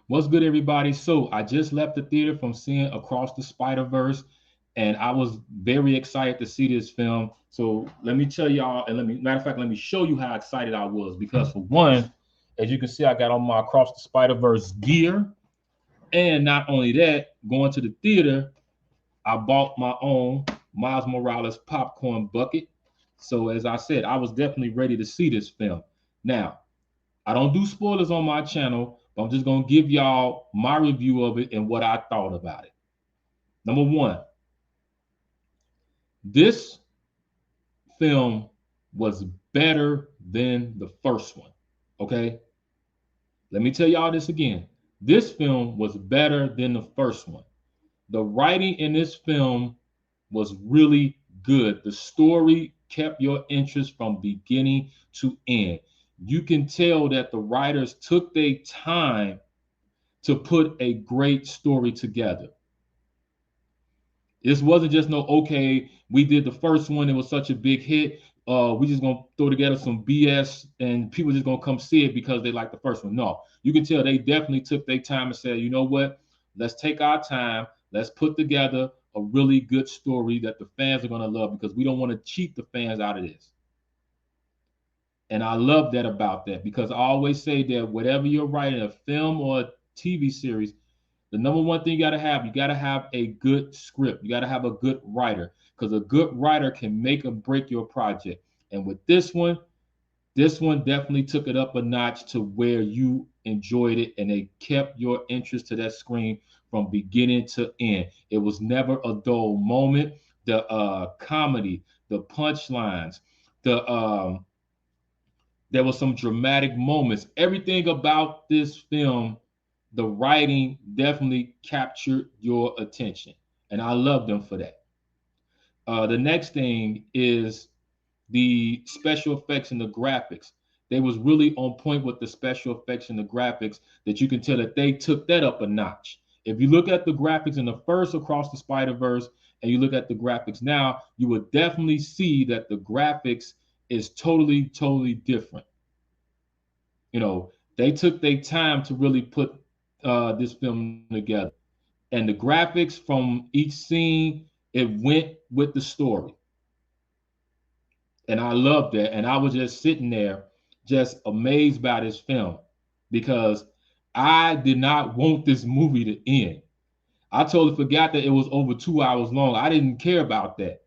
What's good, everybody? So I just left the theater from seeing Across the Spider-Verse, and I was very excited to see this film. So let me tell y'all, and matter of fact, let me show you how excited I was because for one, as you can see, I got on my Across the Spider-Verse gear, and not only that, going to the theater, I bought my own Miles Morales popcorn bucket. So as I said, I was definitely ready to see this film. Now, I don't do spoilers on my channel, but I'm just gonna give y'all my review of it and what I thought about it. Number one, this film was better than the first one. Okay, let me tell y'all this again. This film was better than the first one. The writing in this film was really good. The story kept your interest from beginning to end. You can tell that the writers took their time to put a great story together. This wasn't just no, okay, we did the first one, it was such a big hit. We just gonna throw together some BS and people just gonna come see it because they like the first one. No, you can tell they definitely took their time and said, you know what? Let's take our time. Let's put together a really good story that the fans are gonna love because we don't want to cheat the fans out of this. And I love that about that because I always say that whatever you're writing, a film or a TV series, the number one thing you got to have a good script. You got to have a good writer because a good writer can make or break your project. And with this one definitely took it up a notch to where you enjoyed it and they kept your interest to that screen from beginning to end. It was never a dull moment. The comedy, the punchlines, the there was some dramatic moments. Everything about this film, the writing definitely captured your attention, and I love them for that. The next thing is the special effects and the graphics. They was really on point with the special effects and the graphics that you can tell that they took that up a notch. If you look at the graphics in the first Across the Spider Verse and you look at the graphics now, you would definitely see that the graphics is totally different. You know, they took their time to really put this film together, and the graphics from each scene it went with the story, and I loved that. And I was just sitting there, just amazed by this film because I did not want this movie to end. I totally forgot that it was over 2 hours long. I didn't care about that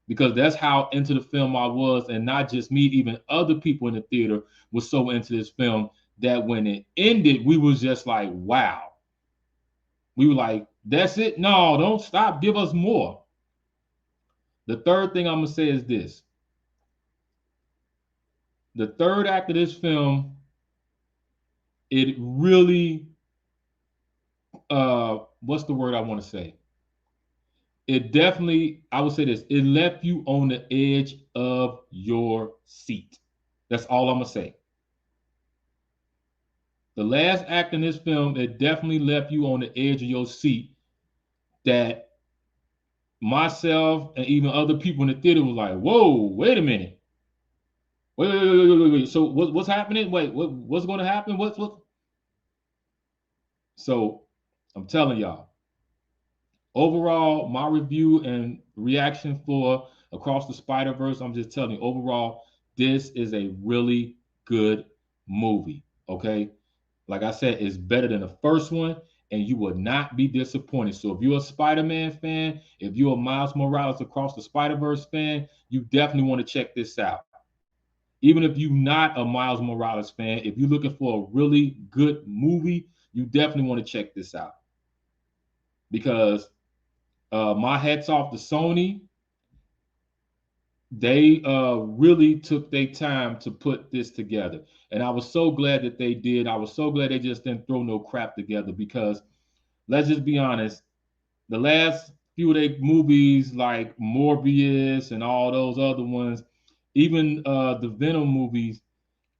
because that's how into the film I was, and not just me, even other people in the theater were so into this film that when it ended, we was just like, wow. We were like, that's it? No, don't stop. Give us more. The third thing I'm gonna say is this. The third act of this film, it really what's the word I want to say? It definitely, I would say this, it left you on the edge of your seat. That's all I'm gonna say. The last act in this film, it definitely left you on the edge of your seat that myself and even other people in the theater was like, whoa, wait a minute. Wait. So what's happening? Wait, what's going to happen? What? So I'm telling y'all, overall, my review and reaction for Across the Spider Verse, I'm just telling you, overall, this is a really good movie. Okay, like I said, it's better than the first one, and you will not be disappointed. So if you're a Spider-Man fan, if you're a Miles Morales Across the Spider-Verse fan, you definitely want to check this out. Even if you're not a Miles Morales fan, if you're looking for a really good movie, you definitely want to check this out because my hats off to Sony. They really took their time to put this together, and I was so glad that they did. I was so glad they just didn't throw no crap together because let's just be honest, the last few of their movies like Morbius and all those other ones, even the Venom movies,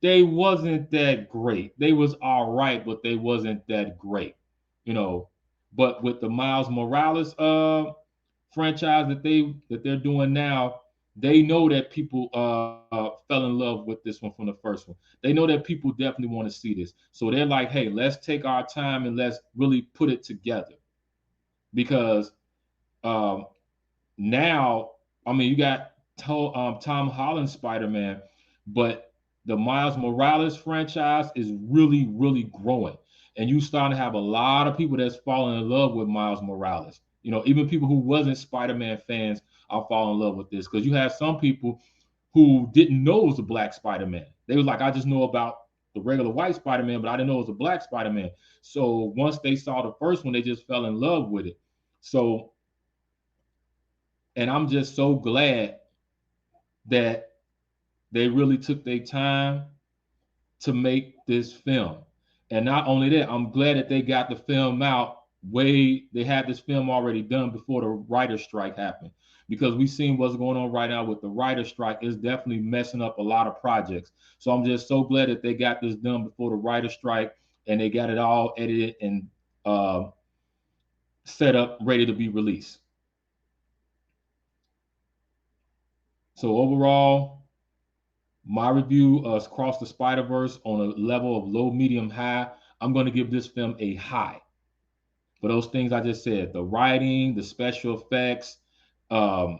they wasn't that great. They was all right, but they wasn't that great, you know. But with the Miles Morales franchise that they're doing now, they know that people fell in love with this one from the first one. They know that people definitely want to see this. So they're like, hey, let's take our time and let's really put it together. Because um, now, I mean, you got Tom Holland Spider Man, but the Miles Morales franchise is really, really growing. And you starting to have a lot of people that's falling in love with Miles Morales. You know, even people who wasn't Spider Man fans are falling in love with this because you have some people who didn't know it was a black Spider Man. They was like, I just know about the regular white Spider Man, but I didn't know it was a black Spider Man. So once they saw the first one, they just fell in love with it. So, and I'm just so glad that they really took their time to make this film. And not only that, I'm glad that they got the film out way they had this film already done before the writer's strike happened. Because we seen what's going on right now with the writer's strike is definitely messing up a lot of projects. So I'm just so glad that they got this done before the writer's strike and they got it all edited and uh, set up, ready to be released. So overall, my review of Cross the Spider Verse on a level of low, medium, high, I'm going to give this film a high for those things I just said: the writing, the special effects, um,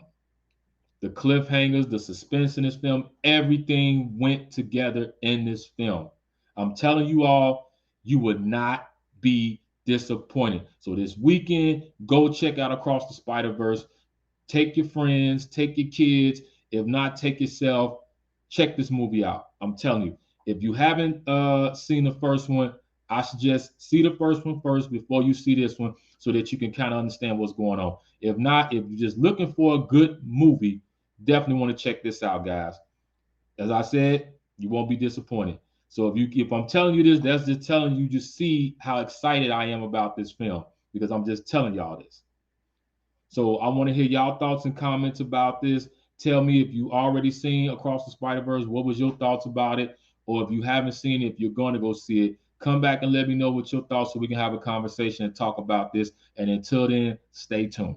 the cliffhangers, the suspense in this film. Everything went together in this film. I'm telling you all, you would not be disappointed. So this weekend, go check out Across the Spider Verse. Take your friends, take your kids. If not, take yourself. Check this movie out. I'm telling you. If you haven't seen the first one, I suggest see the first one first before you see this one so that you can kind of understand what's going on. If not, if you're just looking for a good movie, definitely want to check this out, guys. As I said, you won't be disappointed. So if I'm telling you this, that's just telling you just see how excited I am about this film because I'm just telling y'all this. So I want to hear y'all thoughts and comments about this. Tell me if you already seen Across the Spider Verse. What was your thoughts about it? Or if you haven't seen it, if you're going to go see it, come back and let me know what your thoughts so we can have a conversation and talk about this. And until then, stay tuned.